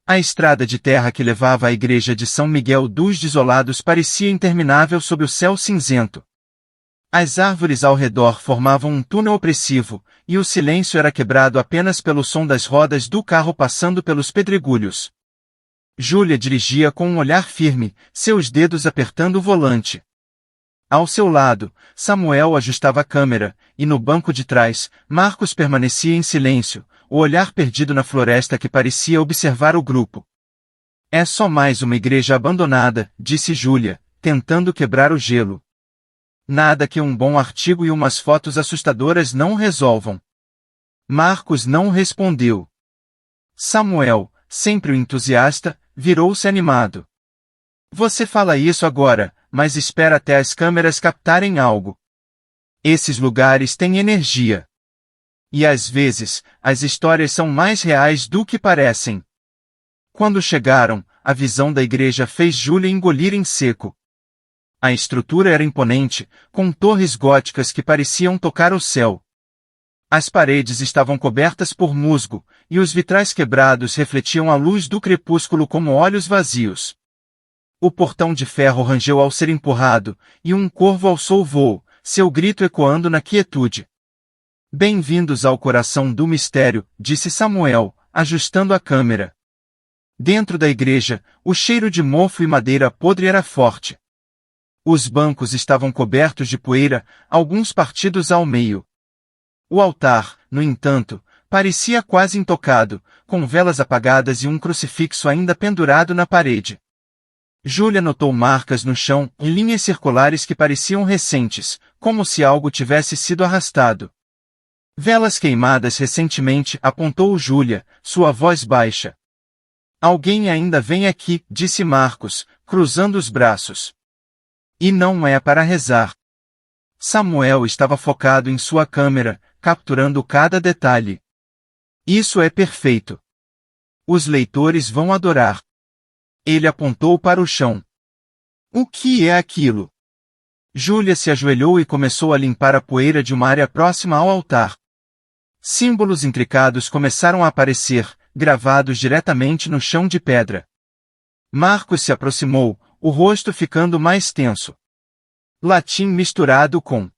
A estrada de terra que levava à igreja de São Miguel dos Desolados parecia interminável sob o céu cinzento. As árvores ao redor formavam um túnel opressivo, e o silêncio era quebrado apenas pelo som das rodas do carro passando pelos pedregulhos. Júlia dirigia com um olhar firme, seus dedos apertando o volante. Ao seu lado, Samuel ajustava a câmera, e no banco de trás, Marcos permanecia em silêncio, o olhar perdido na floresta que parecia observar o grupo. É só mais uma igreja abandonada, disse Júlia, tentando quebrar o gelo. Nada que um bom artigo e umas fotos assustadoras não resolvam. Marcos não respondeu. Samuel, sempre o entusiasta, virou-se animado. Você fala isso agora, mas espera até as câmeras captarem algo. Esses lugares têm energia. E às vezes, as histórias são mais reais do que parecem. Quando chegaram, a visão da igreja fez Júlia engolir em seco. A estrutura era imponente, com torres góticas que pareciam tocar o céu. As paredes estavam cobertas por musgo, e os vitrais quebrados refletiam a luz do crepúsculo como olhos vazios. O portão de ferro rangeu ao ser empurrado, e um corvo alçou voo, seu grito ecoando na quietude. Bem-vindos ao coração do mistério, disse Samuel, ajustando a câmera. Dentro da igreja, o cheiro de mofo e madeira podre era forte. Os bancos estavam cobertos de poeira, alguns partidos ao meio. O altar, no entanto, parecia quase intocado, com velas apagadas e um crucifixo ainda pendurado na parede. Júlia notou marcas no chão, em linhas circulares que pareciam recentes, como se algo tivesse sido arrastado. Velas queimadas recentemente, apontou Júlia, sua voz baixa. Alguém ainda vem aqui, disse Marcos, cruzando os braços. E não é para rezar. Samuel estava focado em sua câmera, capturando cada detalhe. Isso é perfeito. Os leitores vão adorar. Ele apontou para o chão. O que é aquilo? Júlia se ajoelhou e começou a limpar a poeira de uma área próxima ao altar. Símbolos intricados começaram a aparecer, gravados diretamente no chão de pedra. Marcos se aproximou, o rosto ficando mais tenso. Latim misturado com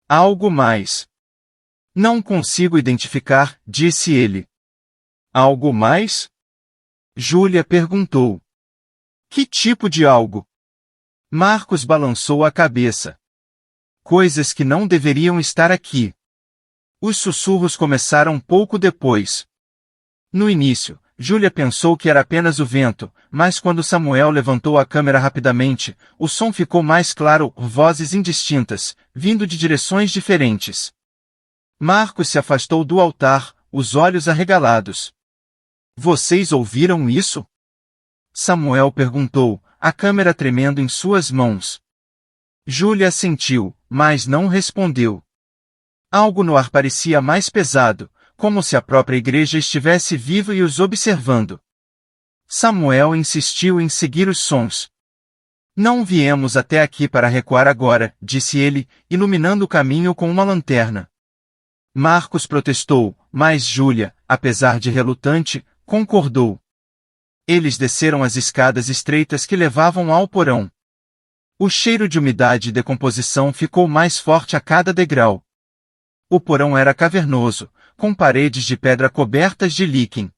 algo mais. Não consigo identificar, disse ele. Algo mais? Júlia perguntou. Que tipo de algo? Marcos balançou a cabeça. Coisas que não deveriam estar aqui. Os sussurros começaram pouco depois. No início, Júlia pensou que era apenas o vento, mas quando Samuel levantou a câmera rapidamente, o som ficou mais claro, vozes indistintas, vindo de direções diferentes. Marcos se afastou do altar, os olhos arregalados. Vocês ouviram isso? Samuel perguntou, a câmera tremendo em suas mãos. Júlia assentiu, mas não respondeu. Algo no ar parecia mais pesado, como se a própria igreja estivesse viva e os observando. Samuel insistiu em seguir os sons. Não viemos até aqui para recuar agora, disse ele, iluminando o caminho com uma lanterna. Marcos protestou, mas Júlia, apesar de relutante, concordou. Eles desceram as escadas estreitas que levavam ao porão. O cheiro de umidade e decomposição ficou mais forte a cada degrau. O porão era cavernoso, com paredes de pedra cobertas de líquen.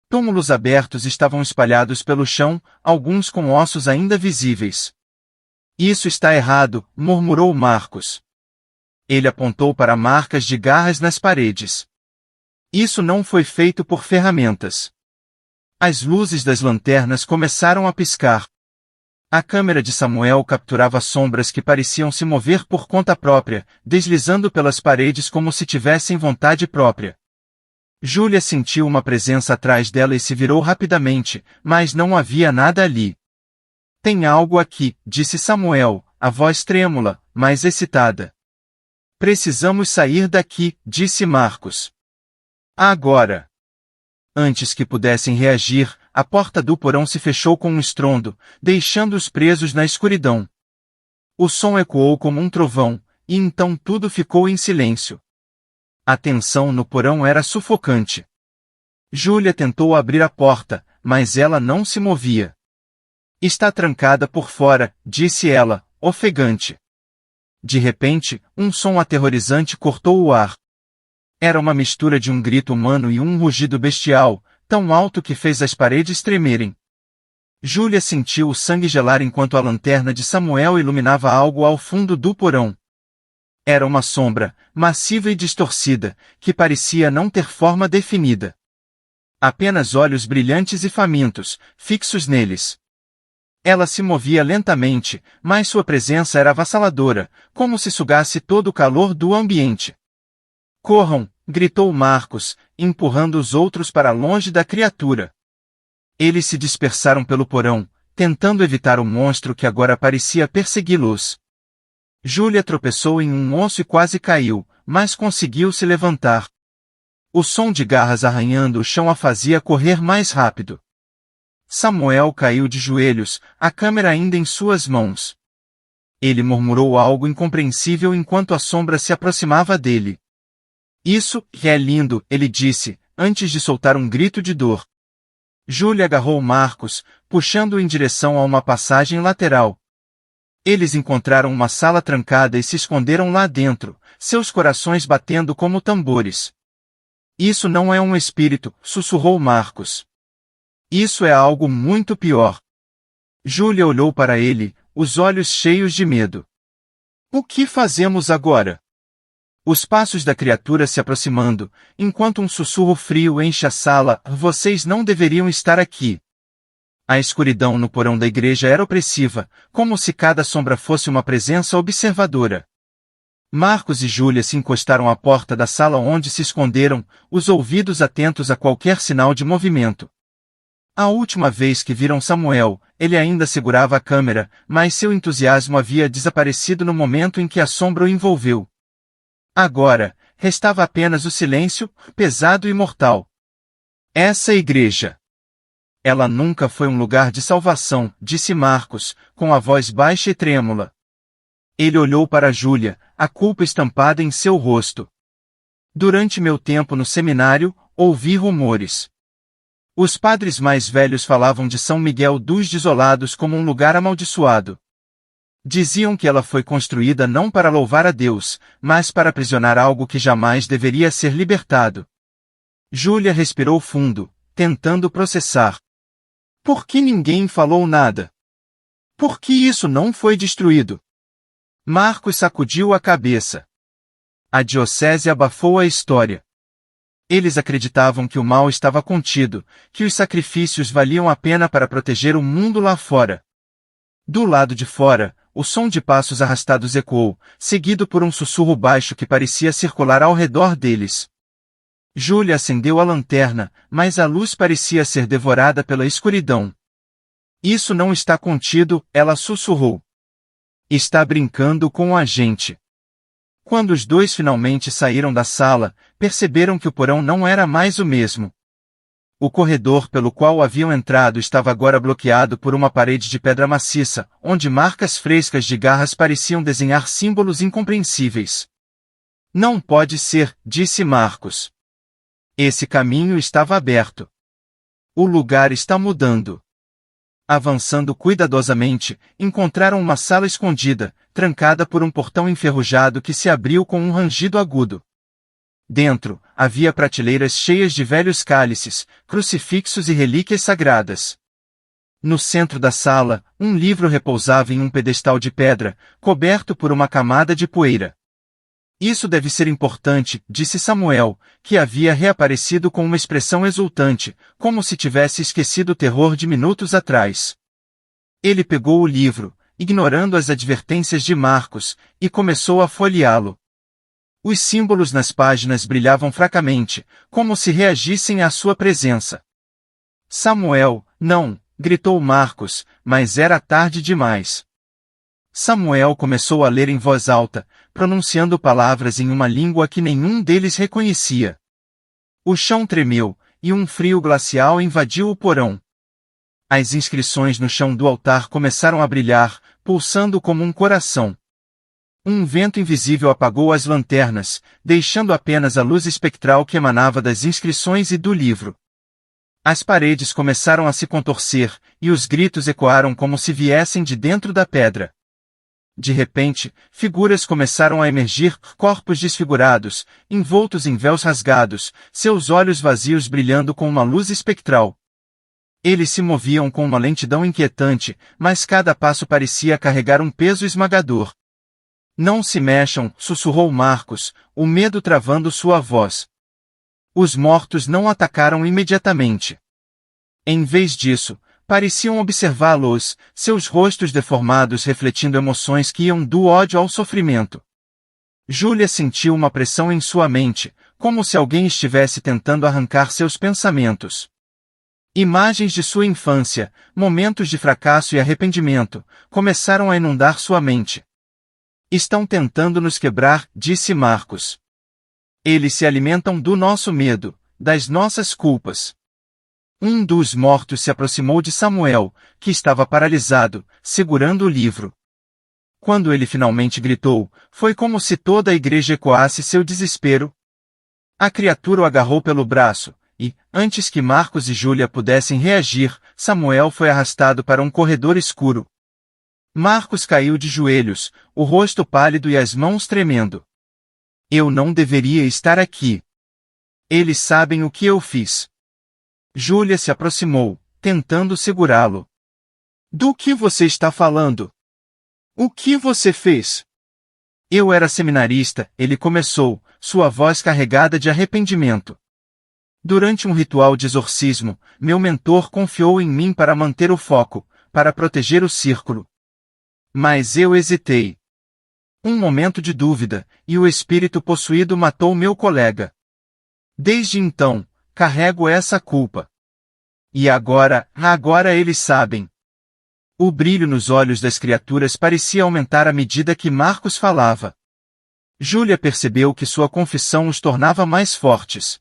Túmulos abertos estavam espalhados pelo chão, alguns com ossos ainda visíveis. Isso está errado, murmurou Marcos. Ele apontou para marcas de garras nas paredes. Isso não foi feito por ferramentas. As luzes das lanternas começaram a piscar. A câmera de Samuel capturava sombras que pareciam se mover por conta própria, deslizando pelas paredes como se tivessem vontade própria. Júlia sentiu uma presença atrás dela e se virou rapidamente, mas não havia nada ali. Tem algo aqui, disse Samuel, a voz trêmula, mas excitada. Precisamos sair daqui, disse Marcos. Agora. Antes que pudessem reagir, a porta do porão se fechou com um estrondo, deixando-os presos na escuridão. O som ecoou como um trovão, e então tudo ficou em silêncio. A tensão no porão era sufocante. Júlia tentou abrir a porta, mas ela não se movia. Está trancada por fora, disse ela, ofegante. De repente, um som aterrorizante cortou o ar. Era uma mistura de um grito humano e um rugido bestial, tão alto que fez as paredes tremerem. Júlia sentiu o sangue gelar enquanto a lanterna de Samuel iluminava algo ao fundo do porão. Era uma sombra, massiva e distorcida, que parecia não ter forma definida. Apenas olhos brilhantes e famintos, fixos neles. Ela se movia lentamente, mas sua presença era avassaladora, como se sugasse todo o calor do ambiente. Corram! Gritou Marcos, empurrando os outros para longe da criatura. Eles se dispersaram pelo porão, tentando evitar o monstro que agora parecia persegui-los. Júlia tropeçou em um osso e quase caiu, mas conseguiu se levantar. O som de garras arranhando o chão a fazia correr mais rápido. Samuel caiu de joelhos, a câmera ainda em suas mãos. Ele murmurou algo incompreensível enquanto a sombra se aproximava dele. Isso é lindo, ele disse, antes de soltar um grito de dor. Júlia agarrou Marcos, puxando-o em direção a uma passagem lateral. Eles encontraram uma sala trancada e se esconderam lá dentro, seus corações batendo como tambores. Isso não é um espírito, sussurrou Marcos. Isso é algo muito pior. Júlia olhou para ele, os olhos cheios de medo. O que fazemos agora? Os passos da criatura se aproximando, enquanto um sussurro frio enche a sala, vocês não deveriam estar aqui. A escuridão no porão da igreja era opressiva, como se cada sombra fosse uma presença observadora. Marcos e Júlia se encostaram à porta da sala onde se esconderam, os ouvidos atentos a qualquer sinal de movimento. A última vez que viram Samuel, ele ainda segurava a câmera, mas seu entusiasmo havia desaparecido no momento em que a sombra o envolveu. Agora, restava apenas o silêncio, pesado e mortal. Essa igreja. Ela nunca foi um lugar de salvação, disse Marcos, com a voz baixa e trêmula. Ele olhou para Júlia, a culpa estampada em seu rosto. Durante meu tempo no seminário, ouvi rumores. Os padres mais velhos falavam de São Miguel dos Desolados como um lugar amaldiçoado. Diziam que ela foi construída não para louvar a Deus, mas para aprisionar algo que jamais deveria ser libertado. Júlia respirou fundo, tentando processar. Por que ninguém falou nada? Por que isso não foi destruído? Marcos sacudiu a cabeça. A diocese abafou a história. Eles acreditavam que o mal estava contido, que os sacrifícios valiam a pena para proteger o mundo lá fora. Do lado de fora, o som de passos arrastados ecoou, seguido por um sussurro baixo que parecia circular ao redor deles. Júlia acendeu a lanterna, mas a luz parecia ser devorada pela escuridão. Isso não está contido, ela sussurrou. Está brincando com a gente. Quando os dois finalmente saíram da sala, perceberam que o porão não era mais o mesmo. O corredor pelo qual haviam entrado estava agora bloqueado por uma parede de pedra maciça, onde marcas frescas de garras pareciam desenhar símbolos incompreensíveis. Não pode ser, disse Marcos. Esse caminho estava aberto. O lugar está mudando. Avançando cuidadosamente, encontraram uma sala escondida, trancada por um portão enferrujado que se abriu com um rangido agudo. Dentro, havia prateleiras cheias de velhos cálices, crucifixos e relíquias sagradas. No centro da sala, um livro repousava em um pedestal de pedra, coberto por uma camada de poeira. Isso deve ser importante, disse Samuel, que havia reaparecido com uma expressão exultante, como se tivesse esquecido o terror de minutos atrás. Ele pegou o livro, ignorando as advertências de Marcos, e começou a folheá-lo. Os símbolos nas páginas brilhavam fracamente, como se reagissem à sua presença. Samuel, não, gritou Marcos, mas era tarde demais. Samuel começou a ler em voz alta, pronunciando palavras em uma língua que nenhum deles reconhecia. O chão tremeu, e um frio glacial invadiu o porão. As inscrições no chão do altar começaram a brilhar, pulsando como um coração. Um vento invisível apagou as lanternas, deixando apenas a luz espectral que emanava das inscrições e do livro. As paredes começaram a se contorcer, e os gritos ecoaram como se viessem de dentro da pedra. De repente, figuras começaram a emergir, corpos desfigurados, envoltos em véus rasgados, seus olhos vazios brilhando com uma luz espectral. Eles se moviam com uma lentidão inquietante, mas cada passo parecia carregar um peso esmagador. Não se mexam, sussurrou Marcos, o medo travando sua voz. Os mortos não atacaram imediatamente. Em vez disso, pareciam observá-los, seus rostos deformados refletindo emoções que iam do ódio ao sofrimento. Júlia sentiu uma pressão em sua mente, como se alguém estivesse tentando arrancar seus pensamentos. Imagens de sua infância, momentos de fracasso e arrependimento, começaram a inundar sua mente. Estão tentando nos quebrar, disse Marcos. Eles se alimentam do nosso medo, das nossas culpas. Um dos mortos se aproximou de Samuel, que estava paralisado, segurando o livro. Quando ele finalmente gritou, foi como se toda a igreja ecoasse seu desespero. A criatura o agarrou pelo braço, e, antes que Marcos e Júlia pudessem reagir, Samuel foi arrastado para um corredor escuro. Marcos caiu de joelhos, o rosto pálido e as mãos tremendo. Eu não deveria estar aqui. Eles sabem o que eu fiz. Júlia se aproximou, tentando segurá-lo. Do que você está falando? O que você fez? Eu era seminarista, ele começou, sua voz carregada de arrependimento. Durante um ritual de exorcismo, meu mentor confiou em mim para manter o foco, para proteger o círculo. Mas eu hesitei. Um momento de dúvida, e o espírito possuído matou meu colega. Desde então, carrego essa culpa. E agora eles sabem. O brilho nos olhos das criaturas parecia aumentar à medida que Marcos falava. Júlia percebeu que sua confissão os tornava mais fortes.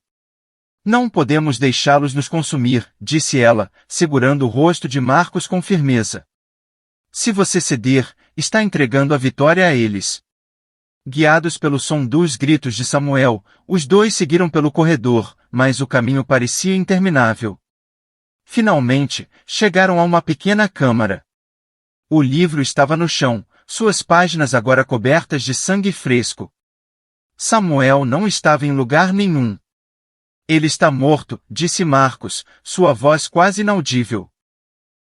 Não podemos deixá-los nos consumir, disse ela, segurando o rosto de Marcos com firmeza. Se você ceder, está entregando a vitória a eles. Guiados pelo som dos gritos de Samuel, os dois seguiram pelo corredor, mas o caminho parecia interminável. Finalmente, chegaram a uma pequena câmara. O livro estava no chão, suas páginas agora cobertas de sangue fresco. Samuel não estava em lugar nenhum. Ele está morto, disse Marcos, sua voz quase inaudível.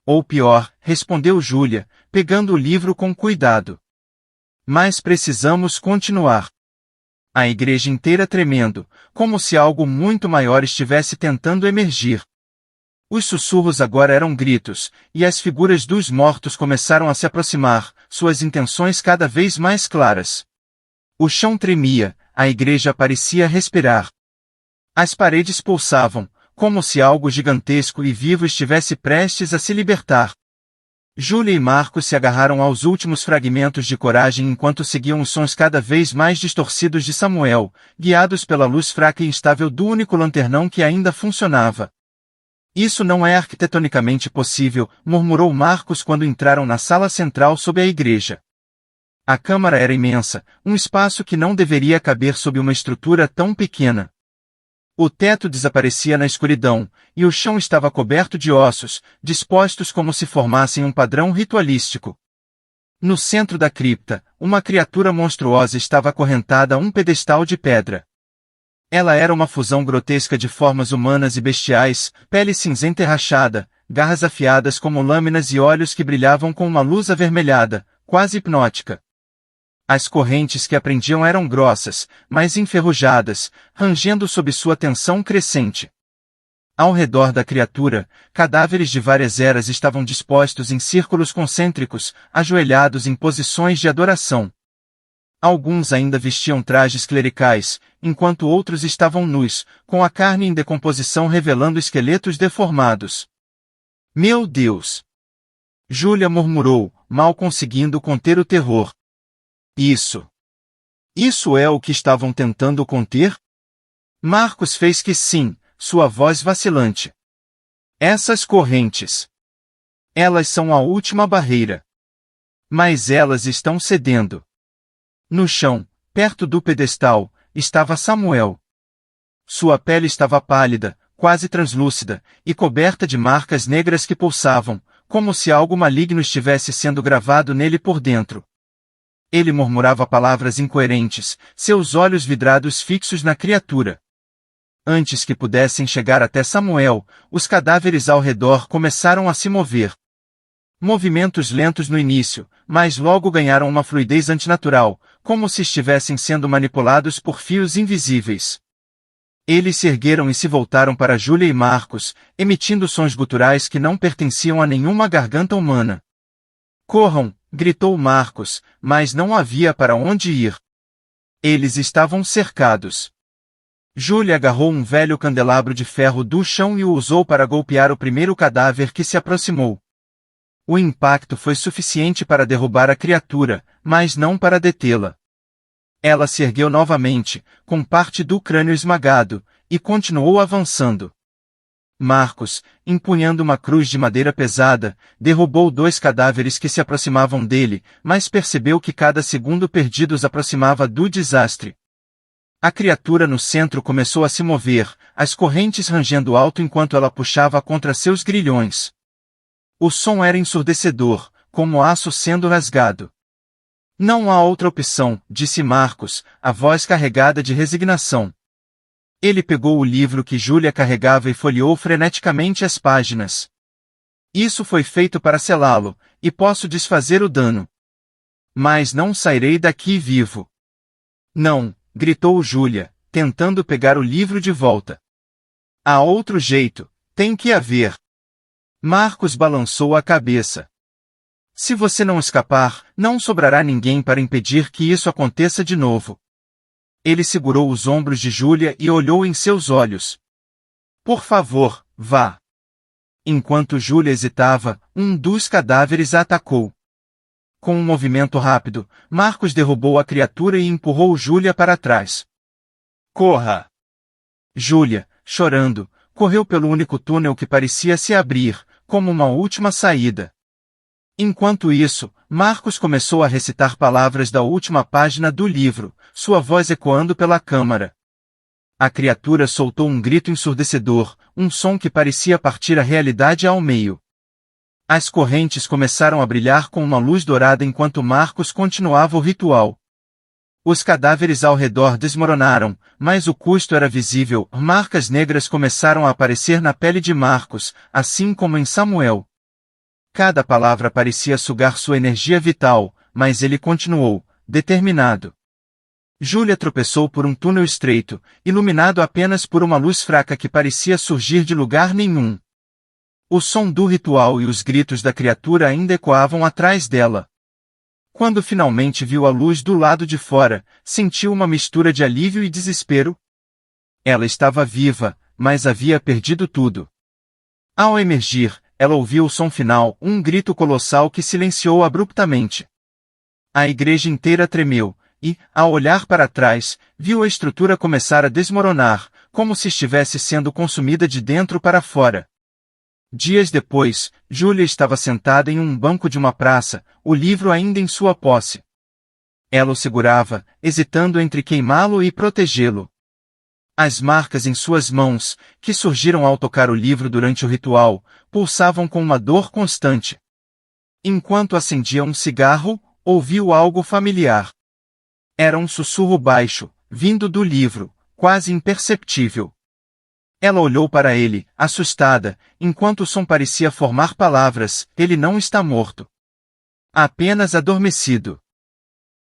Ou pior, respondeu Júlia, pegando o livro com cuidado. Mas precisamos continuar. A igreja inteira tremendo, como se algo muito maior estivesse tentando emergir. Os sussurros agora eram gritos, e as figuras dos mortos começaram a se aproximar, suas intenções cada vez mais claras. O chão tremia, a igreja parecia respirar. As paredes pulsavam, como se algo gigantesco e vivo estivesse prestes a se libertar. Júlia e Marcos se agarraram aos últimos fragmentos de coragem enquanto seguiam os sons cada vez mais distorcidos de Samuel, guiados pela luz fraca e instável do único lanternão que ainda funcionava. Isso não é arquitetonicamente possível, murmurou Marcos quando entraram na sala central sob a igreja. A câmara era imensa, um espaço que não deveria caber sob uma estrutura tão pequena. O teto desaparecia na escuridão, e o chão estava coberto de ossos, dispostos como se formassem um padrão ritualístico. No centro da cripta, uma criatura monstruosa estava acorrentada a um pedestal de pedra. Ela era uma fusão grotesca de formas humanas e bestiais, pele cinzenta e rachada, garras afiadas como lâminas e olhos que brilhavam com uma luz avermelhada, quase hipnótica. As correntes que a prendiam eram grossas, mas enferrujadas, rangendo sob sua tensão crescente. Ao redor da criatura, cadáveres de várias eras estavam dispostos em círculos concêntricos, ajoelhados em posições de adoração. Alguns ainda vestiam trajes clericais, enquanto outros estavam nus, com a carne em decomposição revelando esqueletos deformados. Meu Deus! Júlia murmurou, mal conseguindo conter o terror. Isso é o que estavam tentando conter? Marcos fez que sim, sua voz vacilante. Essas correntes. Elas são a última barreira. Mas elas estão cedendo. No chão, perto do pedestal, estava Samuel. Sua pele estava pálida, quase translúcida, e coberta de marcas negras que pulsavam, como se algo maligno estivesse sendo gravado nele por dentro. Ele murmurava palavras incoerentes, seus olhos vidrados fixos na criatura. Antes que pudessem chegar até Samuel, os cadáveres ao redor começaram a se mover. Movimentos lentos no início, mas logo ganharam uma fluidez antinatural, como se estivessem sendo manipulados por fios invisíveis. Eles se ergueram e se voltaram para Júlia e Marcos, emitindo sons guturais que não pertenciam a nenhuma garganta humana. "Corram!" gritou Marcos, mas não havia para onde ir. Eles estavam cercados. Júlia agarrou um velho candelabro de ferro do chão e o usou para golpear o primeiro cadáver que se aproximou. O impacto foi suficiente para derrubar a criatura, mas não para detê-la. Ela se ergueu novamente, com parte do crânio esmagado, e continuou avançando. Marcos, empunhando uma cruz de madeira pesada, derrubou 2 cadáveres que se aproximavam dele, mas percebeu que cada segundo perdido os aproximava do desastre. A criatura no centro começou a se mover, as correntes rangendo alto enquanto ela puxava contra seus grilhões. O som era ensurdecedor, como aço sendo rasgado. "Não há outra opção", disse Marcos, a voz carregada de resignação. Ele pegou o livro que Júlia carregava e folheou freneticamente as páginas. "Isso foi feito para selá-lo, e posso desfazer o dano. Mas não sairei daqui vivo." "Não", gritou Júlia, tentando pegar o livro de volta. "Há outro jeito, tem que haver." Marcos balançou a cabeça. "Se você não escapar, não sobrará ninguém para impedir que isso aconteça de novo." Ele segurou os ombros de Júlia e olhou em seus olhos. "Por favor, vá." Enquanto Júlia hesitava, um dos cadáveres a atacou. Com um movimento rápido, Marcos derrubou a criatura e empurrou Júlia para trás. "Corra!" Júlia, chorando, correu pelo único túnel que parecia se abrir, como uma última saída. Enquanto isso, Marcos começou a recitar palavras da última página do livro, sua voz ecoando pela câmara. A criatura soltou um grito ensurdecedor, um som que parecia partir a realidade ao meio. As correntes começaram a brilhar com uma luz dourada enquanto Marcos continuava o ritual. Os cadáveres ao redor desmoronaram, mas o custo era visível. Marcas negras começaram a aparecer na pele de Marcos, assim como em Samuel. Cada palavra parecia sugar sua energia vital, mas ele continuou, determinado. Júlia tropeçou por um túnel estreito, iluminado apenas por uma luz fraca que parecia surgir de lugar nenhum. O som do ritual e os gritos da criatura ainda ecoavam atrás dela. Quando finalmente viu a luz do lado de fora, sentiu uma mistura de alívio e desespero. Ela estava viva, mas havia perdido tudo. Ao emergir, ela ouviu o som final, um grito colossal que silenciou abruptamente. A igreja inteira tremeu, e, ao olhar para trás, viu a estrutura começar a desmoronar, como se estivesse sendo consumida de dentro para fora. Dias depois, Júlia estava sentada em um banco de uma praça, o livro ainda em sua posse. Ela o segurava, hesitando entre queimá-lo e protegê-lo. As marcas em suas mãos, que surgiram ao tocar o livro durante o ritual, pulsavam com uma dor constante. Enquanto acendia um cigarro, ouviu algo familiar. Era um sussurro baixo, vindo do livro, quase imperceptível. Ela olhou para ele, assustada, enquanto o som parecia formar palavras: "Ele não está morto. Apenas adormecido."